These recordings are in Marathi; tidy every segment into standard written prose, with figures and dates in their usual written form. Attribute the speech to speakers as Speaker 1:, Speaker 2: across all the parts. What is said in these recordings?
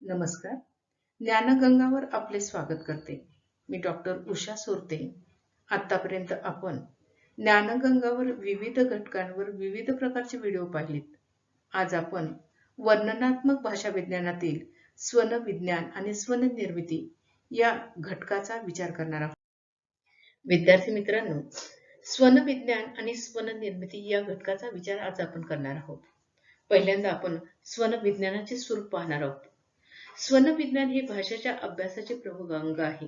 Speaker 1: नमस्कार. ज्ञानगंगावर आपले स्वागत करते. मी डॉक्टर उषा सोरते. आतापर्यंत आपण ज्ञानगंगावर विविध घटकांवर विविध प्रकारचे व्हिडिओ पाहिलेत. आज आपण वर्णनात्मक भाषा विज्ञानातील स्वन विज्ञान आणि स्वन निर्मिती या घटकाचा विचार करणार आहोत. विद्यार्थी मित्रांनो, स्वन विज्ञान आणि स्वन निर्मिती या घटकाचा विचार आज आपण करणार आहोत. पहिल्यांदा आपण स्वन विज्ञानाचे स्वरूप पाहणार आहोत. स्वन विज्ञान हे भाषेच्या अभ्यासाचे प्रमुख अंग आहे.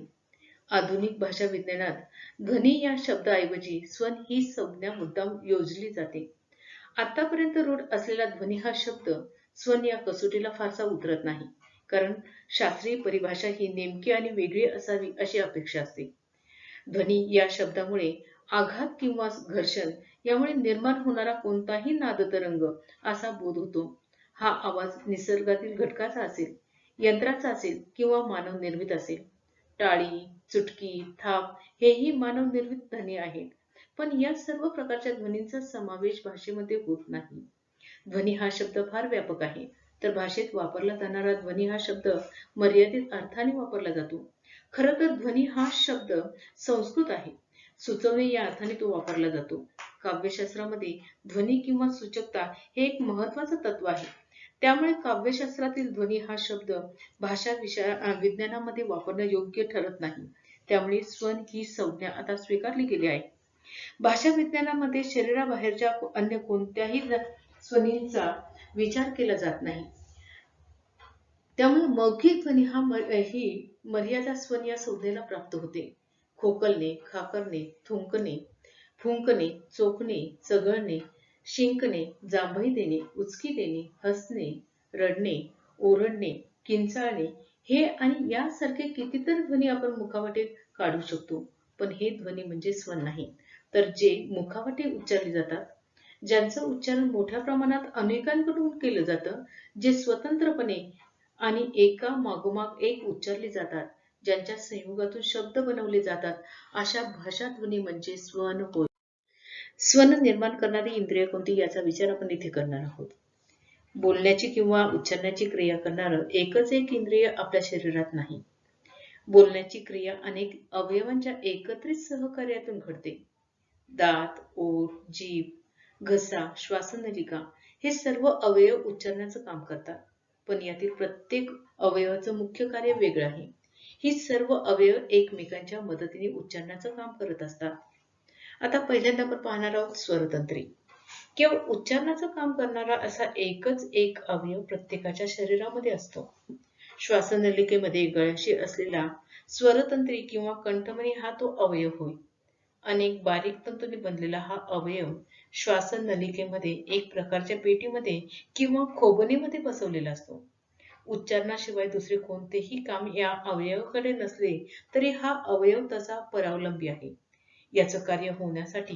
Speaker 1: आधुनिक भाषा विज्ञानात ध्वनी या शब्दाऐवजी स्वन ही संज्ञा मुद्दाम योजली जाते. आतापर्यंत रूढ असलेला ध्वनी हा शब्द स्वन या कसोटीला फारसा उतरत नाही, कारण शास्त्रीय परिभाषा ही नेमकी आणि वेगळी असावी अशी अपेक्षा असते. ध्वनी या शब्दामुळे आघात किंवा घर्षण यामुळे निर्माण होणारा कोणताही नादतरंग असा बोध होतो. हा आवाज निसर्गातील घटकाचा असेल, यंत्राचा असेल किंवा मानव निर्मित असेल. टाळी, चुटकी, थाप हेही मानव निर्मित ध्वनी आहेत, पण या सर्व प्रकारच्या ध्वनींचा समावेश भाषेमध्ये होत नाही. ध्वनी हा शब्द फार व्यापक आहे, तर भाषेत वापरला जाणारा ध्वनी हा शब्द मर्यादित अर्थाने वापरला जातो. खरं तर ध्वनी हा शब्द संस्कृत आहे. सुचवणे या अर्थाने तो वापरला जातो. काव्यशास्त्रामध्ये ध्वनी किंवा सूचकता हे एक महत्त्वाचं तत्व आहे. त्यामुळे काव्यशास्त्रातील ध्वनी हा शब्द भाषा विज्ञानामध्ये वापरणं योग्य ठरत नाही. त्यामुळे स्वन ही संज्ञा आता स्वीकारली गेली आहे. भाषा विज्ञानामध्ये शरीराबाहेरच्या अन्य कोणत्याही स्वनींचा विचार केला जात नाही. त्यामुळे मौखिक ध्वनी ही मर्यादा स्वन या संज्ञेला प्राप्त होते. खोकलणे, खाकरणे, थुंकणे, फुंकणे, चोखणे, चघळणे, शिंकणे, जांभई देणे, उचकी देणे, हसणे, रडणे, ओरडणे, किंचाळणे हे आणि यासारखे कितीतरी ध्वनी आपण मुखावाटे काढू शकतो. पण हे ध्वनी म्हणजे स्वन नाही, तर जे मुखावाटे उच्चारले जातात, ज्यांचं उच्चारण मोठ्या प्रमाणात अनेकांकडून केलं जातं, जे स्वतंत्रपणे आणि एका मागोमाग एक उच्चारले जातात, ज्यांच्या संयोगातून शब्द बनवले जातात, अशा भाषा ध्वनी म्हणजे स्वन होय. स्वन निर्माण करणारी इंद्रिय कोणती याचा विचार आपण इथे करणार आहोत. बोलण्याची किंवा उच्चारण्याची क्रिया करणारं एकच एक इंद्रिय आपल्या शरीरात नाही. बोलण्याची क्रिया अनेक अवयवांच्या एकत्रित सहकार्यातून घडते. दात, ओठ, जीभ, घसा, श्वासनलिका हे सर्व अवयव उच्चारण्याचं काम करतात. पण यातील प्रत्येक अवयवाचं मुख्य कार्य वेगळं आहे. ही सर्व अवयव एकमेकांच्या मदतीने उच्चारण्याचं काम करत असतात. आता पहिल्यांदा आपण पाहणार आहोत स्वरतंत्री. केवळ उच्चारणाचं काम करणारा असा एकच एक अवयव प्रत्येकाच्या शरीरामध्ये असतो. श्वासनलिकेमध्ये गळ्याशी असलेला स्वरतंत्री किंवा कंठमणी हा तो अवयव होय. अनेक बारीक तंतूंनी बनलेला हा अवयव श्वासनलिकेमध्ये एक प्रकारच्या पेटीमध्ये किंवा खोबणीमध्ये बसवलेला असतो. उच्चारणाशिवाय दुसरे कोणतेही काम या अवयवाकडे नसले तरी हा अवयव तसा परावलंबी आहे. याचं कार्य होण्यासाठी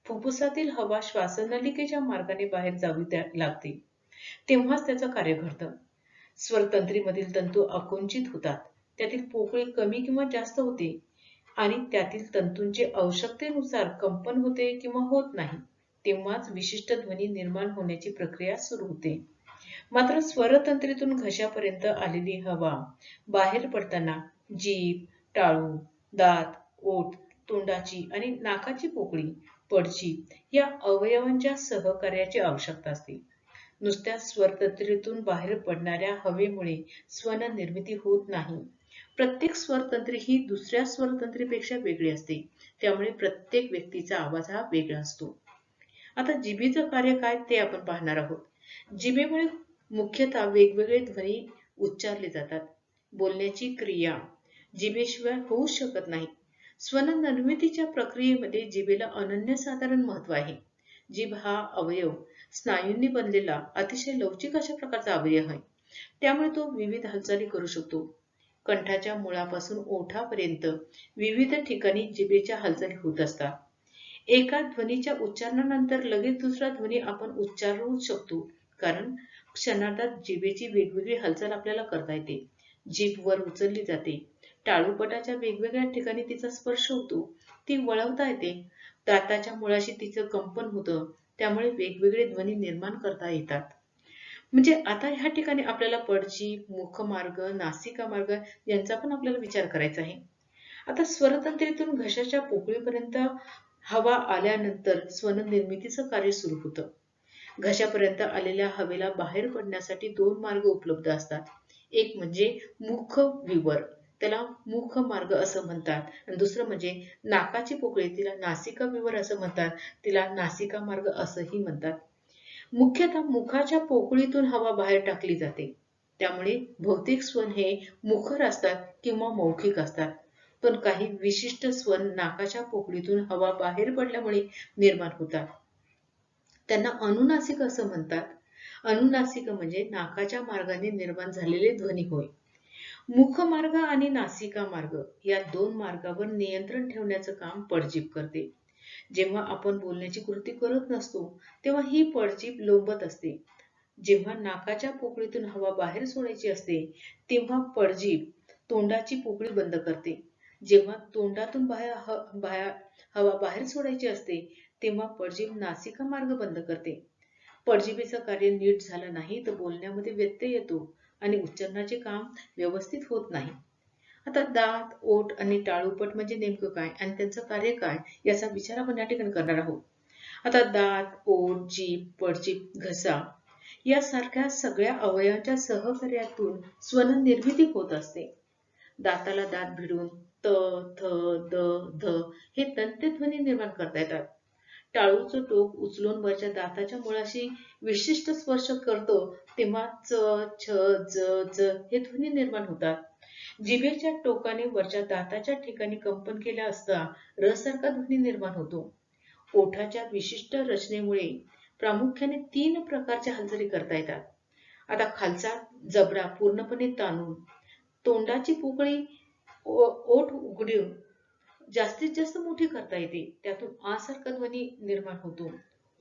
Speaker 1: फुफ्फुसातील हवा श्वासनलिकेच्या मार्गाने बाहेर जावी लागते, तेव्हाच त्याचं कार्य घडतं. स्वरतंत्रीमधील तंतू आकुंचित होतात, त्यातील पोकळी कमी किंवा जास्त होते आणि त्यातील तंतूंचे आवश्यकतेनुसार कंपन होते किंवा होत नाही, तेव्हाच विशिष्ट ध्वनी निर्माण होण्याची प्रक्रिया सुरू होते. मात्र स्वरतंत्रीतून घशापर्यंत आलेली हवा बाहेर पडताना जीभ, टाळू, दात, ओठ, तोंडाची आणि नाकाची पोकळी, पडची या अवयवांच्या सहकार्याची आवश्यकता असते. नुसत्या स्वरतंत्रीतून बाहेर पडणाऱ्या हवेमुळे स्वन निर्मिती होत नाही. प्रत्येक स्वरतंत्री ही दुसऱ्या स्वरतंत्रीपेक्षा वेगळी असते. त्यामुळे प्रत्येक व्यक्तीचा आवाज हा वेगळा असतो. आता जिभेचं कार्य काय ते आपण पाहणार आहोत. जिभेमुळे मुख्यतः वेगवेगळे ध्वनी उच्चारले जातात. बोलण्याची क्रिया जिभेशिवाय होऊ शकत नाही. स्वन निर्मितीच्या प्रक्रियेमध्ये जिभेला अनन्यसाधारण महत्त्व आहे. जीभ हा अवयव स्नायूंनी बनलेला अतिशय लवचिक अशा प्रकारचा अवयव आहे. त्यामुळे तो विविध हालचाली करू शकतो. कंठाच्या मुळापासून ओठापर्यंत विविध ठिकाणी जिभेच्या हालचाली होत असतात. एका ध्वनीच्या उच्चारणानंतर लगेच दुसरा ध्वनी आपण उच्चारू शकतो, कारण क्षणार्धात जिभेची वेगवेगळी हालचाल आपल्याला करता येते. जीभ वर उचलली जाते, टाळूपटाच्या वेगवेगळ्या ठिकाणी तिचा स्पर्श होतो, ती वळवता येते, दाताच्या मुळाशी तिचं कंपन होतं, त्यामुळे वेगवेगळे ध्वनी निर्माण करता येतात. म्हणजे आता ह्या ठिकाणी आपल्याला पडजीभ, मुखमार्ग, नासिका मार्ग यांचा पण आपल्याला विचार करायचा आहे. आता स्वरतंत्रीतून घशाच्या पोकळीपर्यंत हवा आल्यानंतर स्वन निर्मितीचं कार्य सुरू होतं. घशापर्यंत आलेल्या हवेला बाहेर पडण्यासाठी दोन मार्ग उपलब्ध असतात. एक म्हणजे मुख विवर, त्याला मुख मार्ग असं म्हणतात, आणि दुसरं म्हणजे नाकाची पोकळी, तिला नासिका विवर असं म्हणतात, तिला नासिका मार्ग असंही म्हणतात. मुख्यतः मुखाच्या पोकळीतून हवा बाहेर टाकली जाते. त्यामुळे बहुतेक स्वन हे मुखर असतात किंवा मौखिक असतात. पण काही विशिष्ट स्वन नाकाच्या पोकळीतून हवा बाहेर पडल्यामुळे निर्माण होतात. त्यांना अनुनासिक असं म्हणतात. अनुनासिक म्हणजे नाकाच्या मार्गाने निर्माण झालेले ध्वनी होय. मुखमार्ग आणि नासिका मार्ग या दोन मार्गावर नियंत्रण ठेवण्याचं काम पडजीभ करते. जेव्हा आपण बोलण्याची कृती करत नसतो तेव्हा ही पडजीभ लोंबत असते. जेव्हा नाकाच्या पोकळीतून हवा बाहेर सोडायची असते तेव्हा पडजीभ तोंडाची पोकळी बंद करते. जेव्हा तोंडातून हवा बाहेर सोडायची असते तेव्हा पडजीभ नासिका मार्ग बंद करते. पडजिभेचं कार्य नीट झालं नाही तर बोलण्यामध्ये व्यत्यय येतो आणि उच्चारणाचे काम व्यवस्थित होत नाही. आता दात, ओठ आणि टाळूपट म्हणजे नेमकं काय आणि त्यांचं कार्य काय याचा विचार आपण या ठिकाणी करणार आहोत. आता दात, ओठ, जीभ, पडजीभ, घसा यासारख्या सगळ्या अवयवांच्या सहकार्यातून स्वन निर्मिती होत असते. दाताला दात भिडून त, थ, द, ध हे दंत्यध्वनी निर्माण करता येतात. टाळूचं टोक उचलून वरच्या दाताच्या मुळाशी विशिष्ट स्पर्श करतो तेव्हा च, छ, ज, ज हे ध्वनी निर्माण होतात. जिभेच्या टोकाने वरच्या दाताच्या ठिकाणी कंपन केल्या असता र सारखा ध्वनी निर्माण होतो. ओठाच्या विशिष्ट रचनेमुळे प्रामुख्याने 3 प्रकारच्या हालचाली करता येतात. आता खालचा जबडा पूर्णपणे ताणून तोंडाची पोकळी ओठ उघडून जास्तीत जास्त मोठी करता येते. त्यातून आ सारखा ध्वनी निर्माण होतो.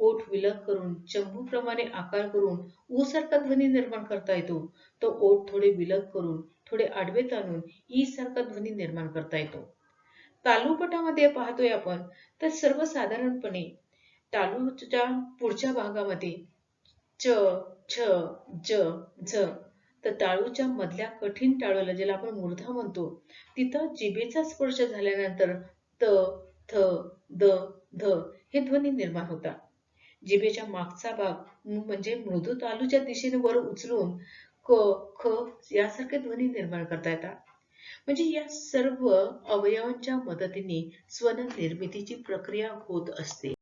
Speaker 1: ओठ विलग करून चंबूप्रमाणे आकार करून ऊ सारखा ध्वनी निर्माण करता येतो. तो ओठ थोडे विलग करून थोडे आडवे ताणून ई सारखा ध्वनी निर्माण करता येतो. तालुपटामध्ये पाहतोय आपण तर सर्वसाधारणपणे तालूच्या पुढच्या भागामध्ये च, छ, ज, झ तर टाळूच्या मधल्या कठीण टाळूला ज्याला आपण मूर्धा म्हणतो तिथं जिभेचा स्पर्श झाल्यानंतर त, थ, द, ध हे ध्वनी निर्माण होतात. जिभेच्या मागचा भाग म्हणजे मृदू तालूच्या दिशेने वर उचलून क, ख यासारखे ध्वनी निर्माण करता येतात. म्हणजे या सर्व अवयवांच्या मदतीने स्वन निर्मितीची प्रक्रिया होत असते.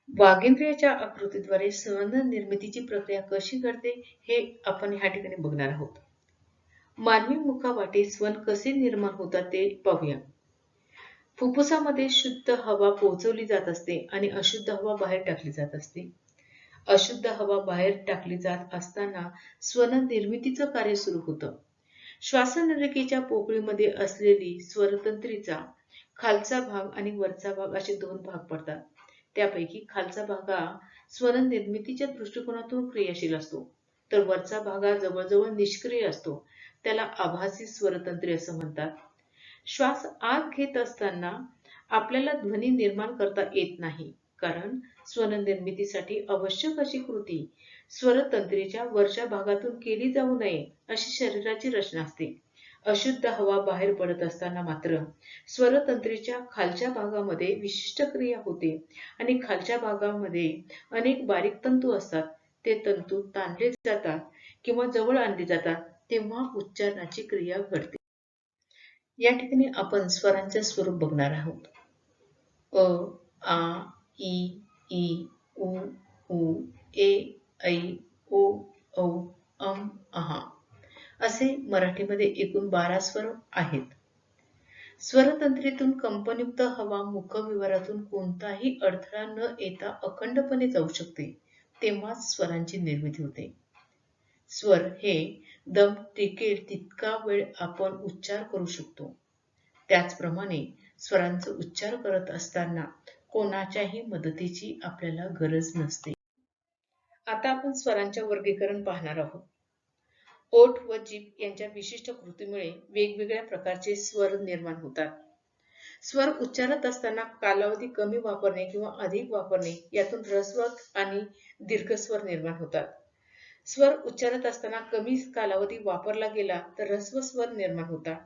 Speaker 1: वागेंद्रियाच्या आकृतीद्वारे स्वन निर्मितीची प्रक्रिया कशी घडते हे आपण ह्या ठिकाणी बघणार आहोत. मानवी मुखावाटे स्वन कसे निर्माण होतात ते पाहूया. फुफ्फुसामध्ये शुद्ध हवा पोहोचवली जात असते आणि अशुद्ध हवा बाहेर टाकली जात असते. अशुद्ध हवा बाहेर टाकली जात असताना स्वन निर्मितीचं कार्य सुरू होतं. श्वासनलिकेच्या पोकळीमध्ये असलेली स्वरतंत्रीचा खालचा भाग आणि वरचा भाग असे 2 भाग पडतात. त्यापैकी खालचा भाग हा स्वन निर्मितीच्या दृष्टिकोनातून क्रियाशील असतो, तर वरचा भाग हा जवळजवळ निष्क्रिय असतो. त्याला आभासी स्वरतंत्री असं म्हणतात. श्वास आत घेत असताना आपल्याला ध्वनी निर्माण करता येत नाही, कारण स्वन निर्मितीसाठी आवश्यक अशी कृती स्वरतंत्रीच्या वरच्या भागातून केली जाऊ नये अशी शरीराची रचना असते. अशुद्ध हवा बाहेर पडत असताना मात्र स्वरतंत्रीच्या खालच्या भागामध्ये विशिष्ट क्रिया होते आणि खालच्या भागामध्ये अनेक बारीक तंतू असतात. ते तंतू ताणले जातात किंवा जवळ आणले जातात तेव्हा उच्चारणाची क्रिया घडते. या ठिकाणी आपण स्वरांचे स्वरूप बघणार आहोत. अ, आ, ई, ई, उ, ऊ, ए, ऐ, ओ, औ, अहा असे मराठीमध्ये एकूण 12 स्वर आहेत. स्वरतंत्रीतून कंपनयुक्त हवा मुखविवारातून कोणताही अडथळा न येता अखंडपणे जाऊ शकते, तेव्हाच स्वरांची निर्मिती होते. स्वर हे दम टिकेल तितका वेळ आपण उच्चार करू शकतो. त्याचप्रमाणे स्वरांचा उच्चार करत असताना कोणाच्याही मदतीची आपल्याला गरज नसते. आता आपण स्वरांचे वर्गीकरण पाहणार आहोत. ओठ व जीभ यांच्या विशिष्ट कृतीमुळे वेगवेगळ्या प्रकारचे स्वर निर्माण होतात. स्वर उच्चारत असताना कालावधी कमी वापरणे किंवा अधिक वापरणे यातून ऱ्हस्व आणि दीर्घ स्वर निर्माण होतात. स्वर उच्चारत असताना कमी कालावधी वापरला गेला तर ऱ्हस्व स्वर निर्माण होतात,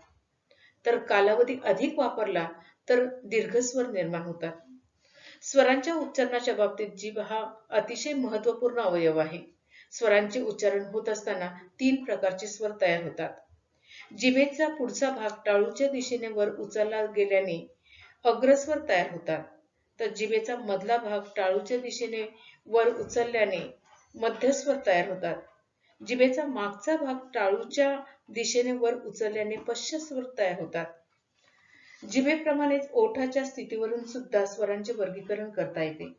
Speaker 1: तर कालावधी अधिक वापरला तर दीर्घस्वर निर्माण होतात. स्वरांच्या उच्चारणाच्या बाबतीत जीभ हा अतिशय महत्त्वपूर्ण अवयव आहे. स्वरांचे उच्चारण होत असताना 3 प्रकारचे स्वर तयार होतात. जिभेचा पुढचा भाग टाळूच्या दिशेने वर उचलला गेल्याने अग्रस्वर तयार होतात, तर जिभेचा मधला भाग टाळूच्या दिशेने वर उचलल्याने मध्यस्वर तयार होतात. जिभेचा मागचा भाग टाळूच्या दिशेने वर उचलल्याने पश्चस्वर तयार होतात. जिभेप्रमाणेच ओठाच्या स्थितीवरून सुद्धा स्वरांचे वर्गीकरण करता येते.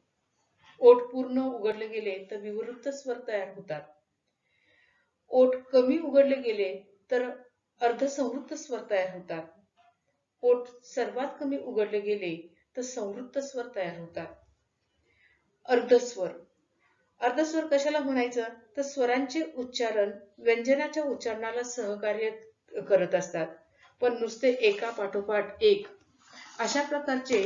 Speaker 1: ओठ पूर्ण उघडले गेले तर विवृत्त स्वर तयार होतात. ओठ कमी उघडले गेले तर अर्धसंवृत्त स्वर तयार होतात. ओठ सर्वात कमी उघडले गेले तर संवृत्त स्वर तयार होतात. अर्धस्वर. अर्धस्वर कशाला म्हणायचं तर स्वरांचे उच्चारण व्यंजनाच्या उच्चारणाला सहकार्य करत असतात, पण नुसते एका पाठोपाठ एक अशा प्रकारचे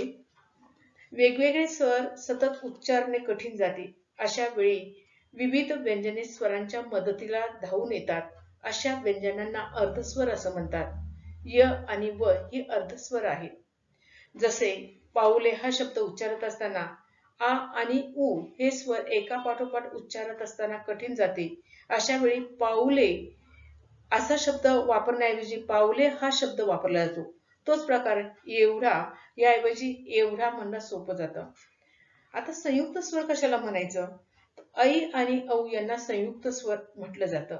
Speaker 1: वेगवेगळे स्वर सतत उच्चारणे कठीण जाते. अशा वेळी विविध व्यंजने स्वरांच्या मदतीला धावून येतात. अशा व्यंजनांना अर्धस्वर असं म्हणतात. य आणि व ही अर्धस्वर आहेत. जसे पाऊले हा शब्द उच्चारत असताना आ आणि उ हे स्वर एका पाठोपाठ उच्चारत असताना कठीण जाते. अशा वेळी पाऊले असा शब्द वापरण्याऐवजी पावले हा शब्द वापरला जातो. तोच प्रकार एवढा याऐवजी एवढा म्हणणं सोपं जातं. आता संयुक्त स्वर कशाला म्हणायचं? ऐ आणि औ यांना संयुक्त स्वर म्हटलं जातं.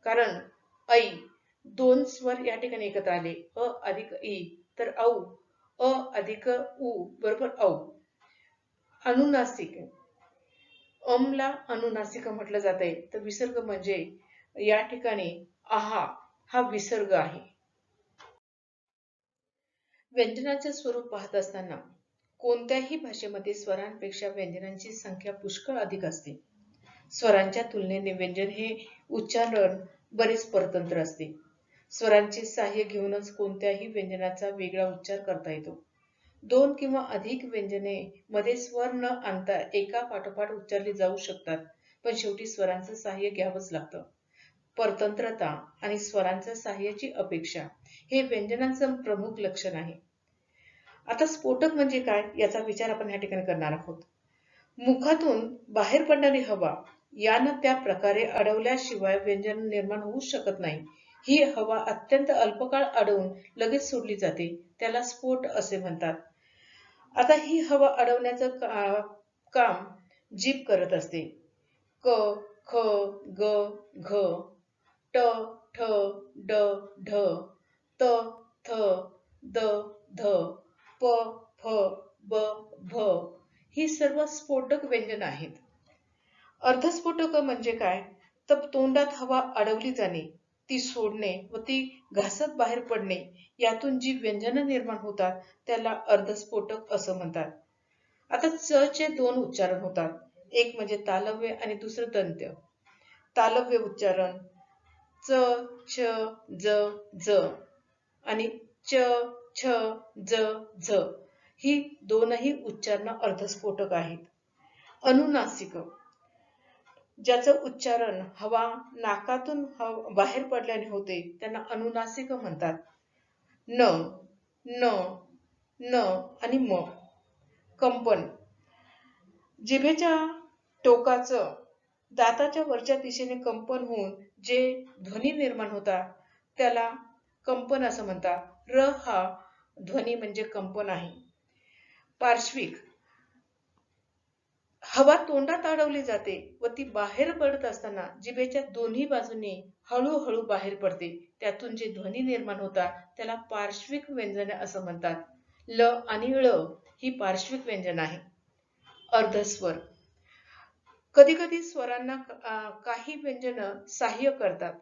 Speaker 1: कारण ऐ दोन स्वर या ठिकाणी एकत्र आले, अ अधिक ई, तर औ अ अधिक उ बरोबर औ. अनुनासिक, अमला अनुनासिक म्हटलं जाते, तर विसर्ग म्हणजे या ठिकाणी आहा हा विसर्ग आहे. व्यंजनाचे स्वरूप पाहत असताना कोणत्याही भाषेमध्ये स्वरांपेक्षा व्यंजनांची संख्या पुष्कळ अधिक असते. स्वरांच्या तुलनेने व्यंजन हे उच्चारण बरेच परतंत्र असते. स्वरांचे सहाय्य घेऊनच कोणत्याही व्यंजनाचा वेगळा उच्चार करता येतो. 2 किंवा अधिक व्यंजने मध्ये स्वर न आणता एका पाठोपाठ उच्चारली जाऊ शकतात, पण शेवटी स्वरांचं सहाय्य घ्यावंच लागतं. परतंत्रता आणि स्वरांच्या सहाय्याची अपेक्षा हे व्यंजनांचं प्रमुख लक्षण आहे. आता स्फोटक म्हणजे काय याचा विचार आपण या ठिकाणी करणार आहोत. मुखातून बाहेर पडणारी हवा यानं त्या प्रकारे अडवल्याशिवाय व्यंजन निर्माण होऊ शकत नाही. ही हवा अत्यंत अल्पकाळ अडवून लगेच सोडली जाते, त्याला स्फोट असे म्हणतात. आता ही हवा अडवण्याचं काम जीभ करत असते. क, ख, ग, घ, ट, ठ, ड, ढ, त, थ, द, ध, प, फ, ब, भ ही सर्व स्फोटक व्यंजन आहेत. अर्धस्फोटक म्हणजे काय तर तोंडात हवा अडवली जाणे, ती सोडणे व ती घासत बाहेर पडणे यातून जी व्यंजन निर्माण होतात त्याला अर्धस्फोटक असं म्हणतात. आता च चे 2 उच्चारण होतात, एक म्हणजे तालव्य आणि दुसरं दंत्य. तालव्य उच्चारण च, छ, ज, ज आणि च, छ, ज, झ ही दोनही उच्चारणं अर्धस्फोटक आहेत. अनुनासिक ज्याचं उच्चारण हवा नाकातून बाहेर पडल्याने होते त्यांना अनुनासिक म्हणतात. न, न, न आणि म. कंपन जिभेच्या टोकाचं दाताच्या वरच्या दिशेने कंपन होऊन जे ध्वनी निर्माण होतात त्याला कंपन असं म्हणतात. र हा ध्वनी म्हणजे कंपन आहे. पार्श्विक हवा तोंडात अडवली जाते व ती बाहेर पडत असताना जिभेच्या दोन्ही बाजूंनी हळूहळू बाहेर पडते, त्यातून जे ध्वनी निर्माण होतात त्याला पार्श्विक व्यंजने असं म्हणतात. ल आणि ळ ही पार्श्विक व्यंजन आहे. अर्धस्वर कधी कधी स्वरांना काही व्यंजन सहाय्य करतात.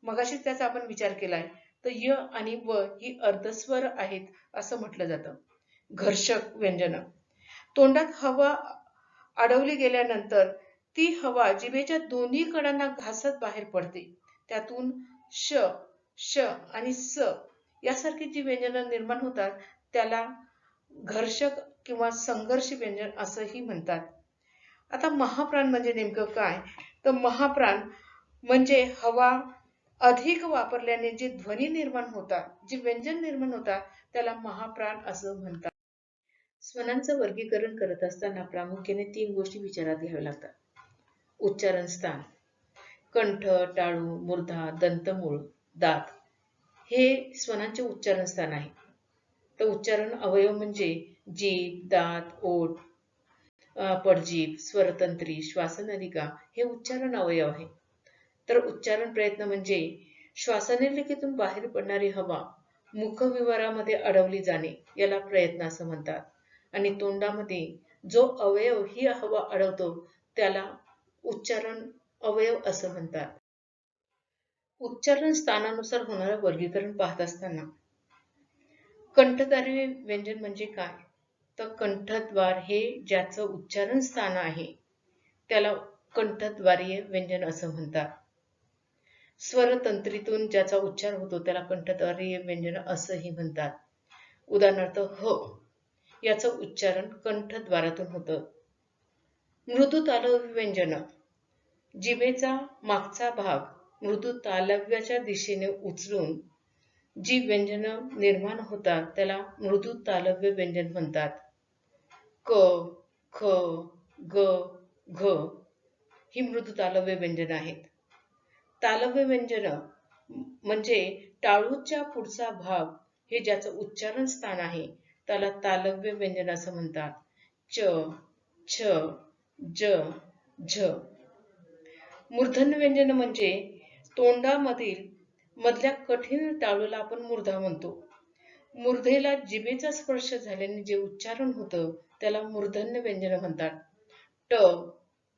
Speaker 1: मगाशी त्याचा आपण विचार केलाय, तर य आणि व ही अर्धस्वर आहेत असं म्हटलं जातं. घर्षक व्यंजन तोंडात हवा अडवली गेल्यानंतर ती हवा जिभेच्या दोन्ही कडांना घासत बाहेर पडते, त्यातून श, श आणि स यासारखी जी व्यंजनं निर्माण होतात त्याला घर्षक किंवा संघर्ष व्यंजन असंही म्हणतात. आता महाप्राण म्हणजे नेमकं काय तर महाप्राण म्हणजे हवा अधिक वापरल्याने जे ध्वनी निर्माण होतात, जे व्यंजन निर्माण होतात, त्याला महाप्राण असं म्हणतात. स्वनांचं वर्गीकरण करत असताना प्रामुख्याने 3 गोष्टी विचारात घ्याव्या लागतात. उच्चारण स्थान, कंठ, टाळू, मूर्धा, दंतमूळ, दात हे स्वनांचे उच्चारण स्थान आहे. तर उच्चारण अवयव म्हणजे जीभ, दात, ओठ, पडजीभ, स्वरतंत्री, श्वासनलिका हे उच्चारण अवयव आहे. तर उच्चारण प्रयत्न म्हणजे श्वासनलिकेतून बाहेर पडणारी हवा मुखविवरामध्ये अडवली जाणे याला प्रयत्न असं म्हणतात. आणि तोंडामध्ये जो अवयव ही हवा अडवतो त्याला उच्चारण अवयव असं म्हणतात. उच्चारण स्थानानुसार होणारं वर्गीकरण पाहत असताना कंठधारी व्यंजन म्हणजे काय? तर कंठद्वार हे ज्याचं उच्चारण स्थान आहे त्याला कंठद्वारीय व्यंजन असं म्हणतात. स्वरतंत्रीतून ज्याचा उच्चार होतो त्याला कंठद्वारीय व्यंजन असंही म्हणतात. उदाहरणार्थ ह याचं उच्चारण कंठद्वारातून होतं. मृदू तालव्य व्यंजन, जिभेचा मागचा भाग मृदू तालव्याच्या दिशेने उचलून जी व्यंजन निर्माण होतात त्याला मृदू तालव्य व्यंजन म्हणतात. क, ख, ग, घ ही मृदू तालव्य व्यंजन आहेत. तालव्य व्यंजन म्हणजे टाळूच्या पुढचा भाग हे ज्याचं उच्चारण स्थान आहे त्याला तालव्य व्यंजन असं म्हणतात. च, छ, ज, झ. मूर्धन्य व्यंजन म्हणजे तोंडामधील मधल्या कठीण टाळूला आपण मूर्धा म्हणतो. मूर्धेला जिभेचा स्पर्श झाल्याने जे उच्चारण होतं त्याला मूर्धन्य व्यंजन म्हणतात. ट,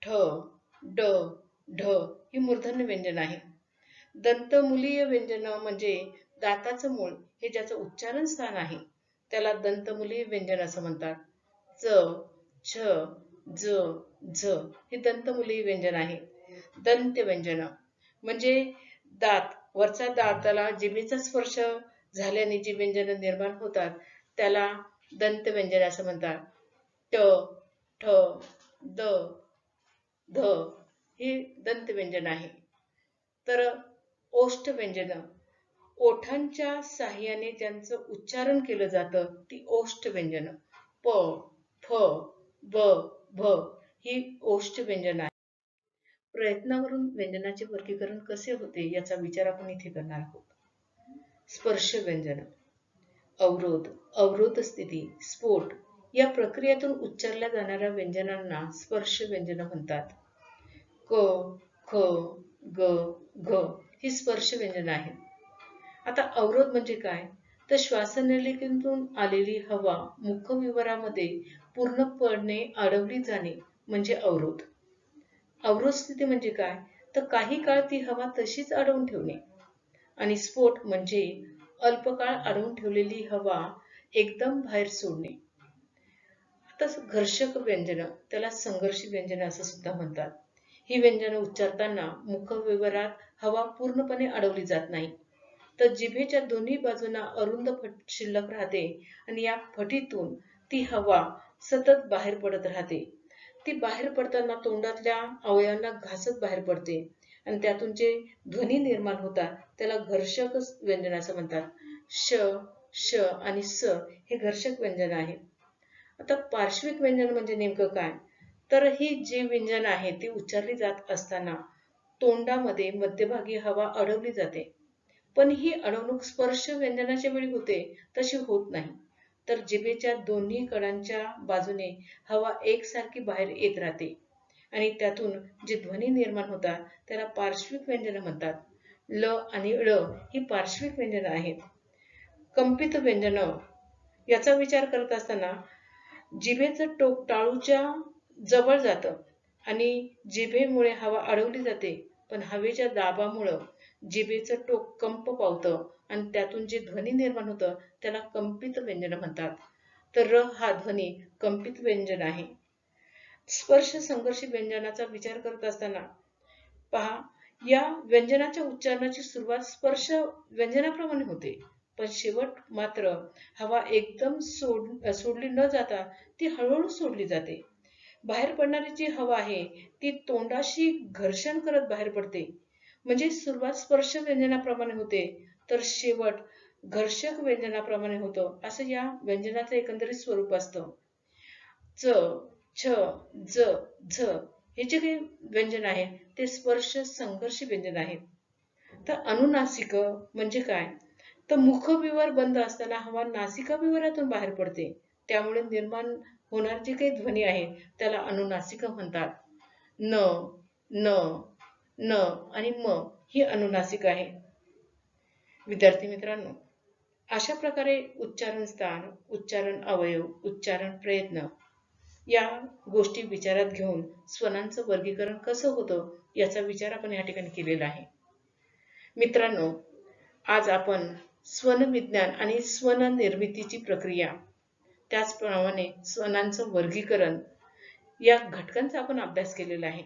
Speaker 1: ठ, ड, ढ ही मूर्धन्य व्यंजन आहे. दंतमुलीय व्यंजन म्हणजे दाताचं मूळ हे ज्याचं उच्चारण स्थान आहे त्याला दंतमुलीय व्यंजन असं म्हणतात. च, छ, ज, झ हे दंतमुलीय व्यंजन आहे. दंत्य व्यंजन म्हणजे दात वरचा दाताला जिभेचा स्पर्श झाल्याने जी व्यंजन निर्माण होतात त्याला दंत व्यंजन असं म्हणतात. ट, ठ, द, ध हे दंत व्यंजन आहे. तर ओष्ठ व्यंजन ओठांच्या साह्याने ज्यांचं उच्चारण केलं जातं ती ओष्ठ व्यंजन. प, फ, ब, भ ही ओष्ठ व्यंजन आहे. प्रयत्नावरून व्यंजनाचे वर्गीकरण कसे होते याचा विचार आपण इथे करणार आहोत. स्पर्श व्यंजन, अवरोध, अवरोध स्थिती, स्फोट या प्रक्रियेतून उच्चारल्या जाणाऱ्या व्यंजनांना स्पर्श व्यंजन म्हणतात. क, ख, ग, घ ही स्पर्श व्यंजन आहेत. आता अवरोध म्हणजे काय? तर श्वासनलिकेतून आलेली हवा मुखविवरामध्ये पूर्णपणे अडवली जाणे म्हणजे अवरोध. अवरोध स्थिती म्हणजे काय? तर काही काळ ती हवा तशीच अडवून ठेवणे. आणि स्फोट म्हणजे अल्पकाळ अडवून ठेवलेली हवा एकदम बाहेर सोडणे. आता घर्षक व्यंजन त्याला संघर्षी व्यंजन असं सुद्धा म्हणतात. ही व्यंजन उच्चारताना मुखविवरात हवा पूर्णपणे अडवली जात नाही, तर जिभेच्या दोन्ही बाजूंना अरुंद फट शिल्लक राहते आणि या फटीतून ती हवा सतत बाहेर पडत राहते. ती बाहेर पडताना तोंडातल्या अवयवांना घासत बाहेर पडते आणि त्यातून जे ध्वनी निर्माण होतात त्याला घर्षक व्यंजन असं म्हणतात. श, श आणि स हे घर्षक व्यंजन आहे. आता पार्श्विक व्यंजन म्हणजे नेमकं काय? तर ही जी व्यंजन आहे ती उच्चारली जात असताना तोंडामध्ये मध्यभागी हवा अडवली जाते, पण ही अडवणूक स्पर्श व्यंजनाच्या वेळी होते तशी होत नाही. तर जिभेच्या दोन्ही कडांच्या बाजूने हवा एकसारखी बाहेर येत राहते आणि त्यातून जे ध्वनी निर्माण होतात त्याला पार्श्विक व्यंजन म्हणतात. ल आणि ळ ही पार्श्विक व्यंजन आहेत. कंपित व्यंजन याचा विचार करत असताना जिभेचं टोक टाळूच्या जवळ जातं आणि जिभेमुळे हवा अडवली जाते, पण हवेच्या दाबामुळं जिभेचं टोक कंप पावतं आणि त्यातून जे ध्वनी निर्माण होतं त्याला कंपित व्यंजन म्हणतात. तर र हा ध्वनी कंपित व्यंजन आहे. स्पर्श संघर्षी व्यंजनाचा विचार करत असताना पहा, या व्यंजनाच्या उच्चारणाची सुरुवात स्पर्श व्यंजनाप्रमाणे होते, पण शेवट मात्र हवा एकदम सोडली न जाता ती हळूहळू सोडली जाते. बाहेर पडणारी जी हवा आहे ती तोंडाशी घर्षण करत बाहेर पडते. म्हणजे सुरुवात स्पर्श व्यंजनाप्रमाणे होते तर शेवट घर्षक व्यंजनाप्रमाणे होतो, असं या व्यंजनाचं एकंदरीत स्वरूप असतं. च, छ, ज, झ हे जे काही व्यंजन आहे ते स्पर्श संघर्ष व्यंजन आहे. तर अनुनासिक म्हणजे काय? तर मुखविवर बंद असताना हवा नासिका विवरातून बाहेर पडते, त्यामुळे निर्माण होणार जे काही ध्वनी आहे त्याला अनुनासिक म्हणतात. न, न, न आणि म ही अनुनासिक आहे. विद्यार्थी मित्रांनो, अशा प्रकारे उच्चारण स्थान, उच्चारण अवयव, उच्चारण प्रयत्न या गोष्टी विचारात घेऊन स्वनांचं वर्गीकरण कसं होतं याचा विचार आपण या ठिकाणी केलेला आहे. मित्रांनो, आज आपण स्वन विज्ञान आणि स्वन निर्मितीची प्रक्रिया, त्याचप्रमाणे स्वनांचं वर्गीकरण या घटकांचा आपण अभ्यास केलेला आहे.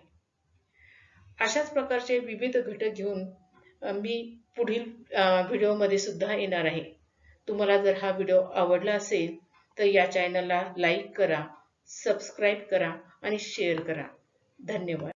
Speaker 1: अशाच प्रकारचे विविध घटक घेऊन मी पुढील व्हिडिओमध्ये सुद्धा येणार आहे. तुम्हाला जर हा व्हिडिओ आवडला असेल तर या चॅनलला लाईक करा, सबस्क्राईब करा आणि शेअर करा. धन्यवाद.